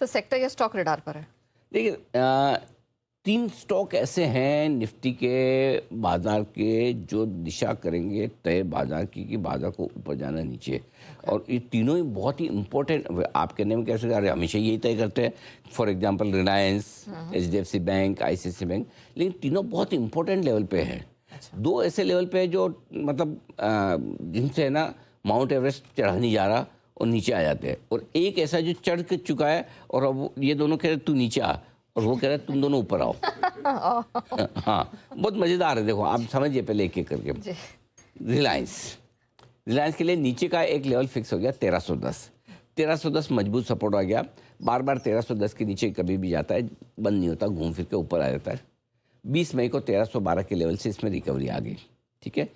तो सेक्टर या stock radar पर है? देखिए, तीन स्टॉक ऐसे हैं निफ्टी के बाजार के जो दिशा करेंगे तय बाजार की कि बाजार को ऊपर जाना नीचे। और ये तीनों ही बहुत ही इम्पोर्टेंट, आप कहने में कैसे अरे हमेशा यही तय करते हैं, for example Reliance, HDFC bank, ICICI bank, लेकिन तीनों बहुत इंपॉर्टेंट लेवल पे हैं। दो ऐसे लेवल पे जो मतलब जिनसे है ना माउंट एवरेस्ट चढ़ा नहीं जा रहा और नीचे आ जाते हैं, और एक ऐसा जो चढ़ के चुका है और अब ये दोनों कह रहे तू नीचे आ और वो कह रहा है तुम दोनों ऊपर आओ। हाँ, बहुत मज़ेदार है। देखो आप समझिए पहले एक एक करके। रिलायंस के लिए नीचे का एक लेवल फिक्स हो गया 1310। 1310 मजबूत सपोर्ट आ गया। बार बार 1310 के नीचे कभी भी जाता है, बंद नहीं होता, घूम फिर के ऊपर आ जाता है। 20 मई को 1312 के लेवल से इसमें रिकवरी आ गई। ठीक है,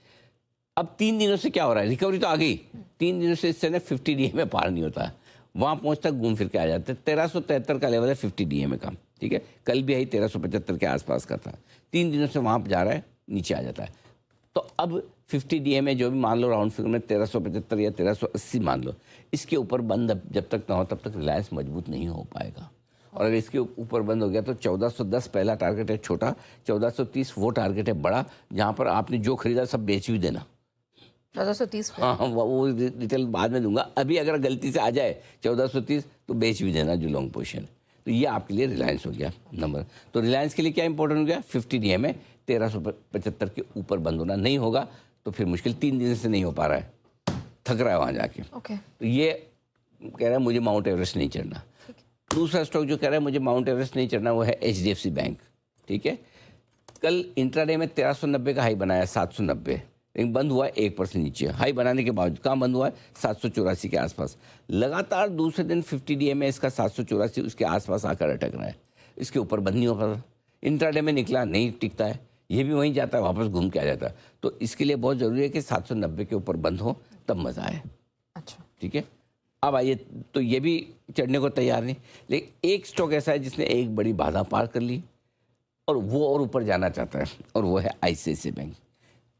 अब 3 दिनों से क्या हो रहा है, रिकवरी तो आ गई, 3 दिनों से इससे ना 50 डीए में पार नहीं होता, वहाँ पहुँचता घूम फिर के आ जाते हैं। 1373 का लेवल है 50 डीए में का। ठीक है, कल भी आई 1375 के आसपास का था, 3 दिनों से वहाँ जा रहा है, नीचे आ जाता है। तो अब 50 डीए में जो भी मान लो राउंड फिगर में 1375 या 1380 मान लो, इसके ऊपर बंद जब तक ना हो तब तक रिलायंस मजबूत नहीं हो पाएगा। और अगर इसके ऊपर बंद हो गया तो 1410 पहला टारगेट है छोटा, 1430 वो टारगेट है बड़ा, जहाँ पर आपने जो खरीदा सब बेच भी देना। 1430? हाँ, वो डिटेल बाद में दूंगा। अभी अगर गलती से आ जाए 1430 तो बेच भी देना जो लॉन्ग पोजीशन। तो ये आपके लिए रिलायंस हो गया नंबर। तो रिलायंस के लिए क्या इंपॉर्टेंट हो गया, 50 डीए में 1375 के ऊपर बंद होना। नहीं होगा तो फिर मुश्किल, 3 दिन से नहीं हो पा रहा है, थक रहा है वहाँ जाके। तो ये कह रहा है मुझे माउंट एवरेस्ट नहीं चढ़ना। दूसरा स्टॉक जो कह रहा है मुझे माउंट एवरेस्ट नहीं चढ़ना वो है एचडीएफसी बैंक। ठीक है, कल इंट्राडे में 1390 का हाई बनाया, 790, लेकिन बंद हुआ 1% नीचे। हाई बनाने के बाद कहाँ बंद हुआ है, 784 के आसपास। लगातार दूसरे दिन 50 डीए में इसका 784 उसके आसपास आकर अटक रहा है, इसके ऊपर बंद नहीं हो पा रहा। इंट्राडे में निकला नहीं टिकता है, ये भी वहीं जाता है, वापस घूम के आ जाता है। तो इसके लिए बहुत ज़रूरी है कि 790 के ऊपर बंद हो तब मज़ा आए। अच्छा, ठीक है, अब आइए, तो ये भी चढ़ने को तैयार नहीं, लेकिन एक स्टॉक ऐसा है जिसने एक बड़ी बाधा पार कर ली और वो और ऊपर जाना चाहता है, और वो है आईसीआईसीआई बैंक।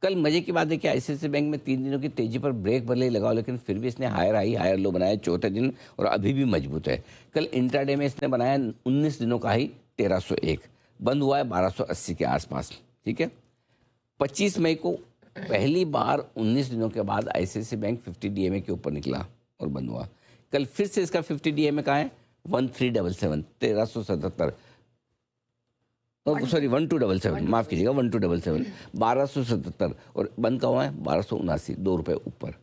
कल मजे की बात है कि आईसीआईसीआई बैंक में 3 दिनों की तेजी पर ब्रेक भले ही लगाओ, लेकिन फिर भी इसने हायर हाई हायर लो बनाया चौथे दिन, और अभी भी मजबूत है। कल इंट्राडे में इसने बनाया 19 दिनों का हाई 1301, बंद हुआ है 1280 के आसपास। ठीक है, 25 मई को पहली बार 19 दिनों के बाद आईसीआईसीआई बैंक 50 डीएमए के ऊपर निकला और बंद हुआ। कल फिर से इसका 50 डीएमए कहाँ है, 1377, 1377, सॉरी 1277, माफ़ कीजिएगा 1277, 1277, और बंद का हुआ है 1279, 2 रुपये ऊपर।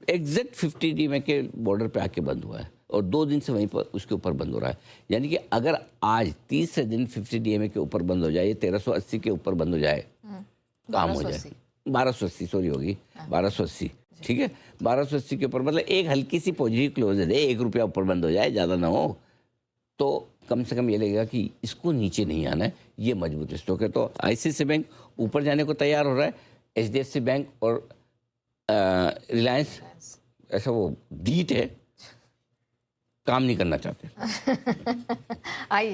एग्जैक्ट 50 डीएमए के बॉर्डर पे आके बंद हुआ है, और 2 दिन से वहीं पर उसके ऊपर बंद हो रहा है। यानी कि अगर आज तीसरे दिन 50 डीएमए के ऊपर बंद हो जाए, 1380 के ऊपर बंद हो जाए, काम हो जाए। 1280 सॉरी होगी, 1280। ठीक है, 1280 के ऊपर मतलब एक हल्की सी पॉजिटिव क्लोज है, 1 रुपया ऊपर बंद हो जाए, ज़्यादा ना हो, तो कम से कम ये लगेगा कि इसको नीचे नहीं आना है, ये मजबूत स्टॉक है। तो आईसीआईसीआई बैंक ऊपर जाने को तैयार हो रहा है, एचडीएफसी बैंक और रिलायंस ऐसा वो डीट है, काम नहीं करना चाहते। आइए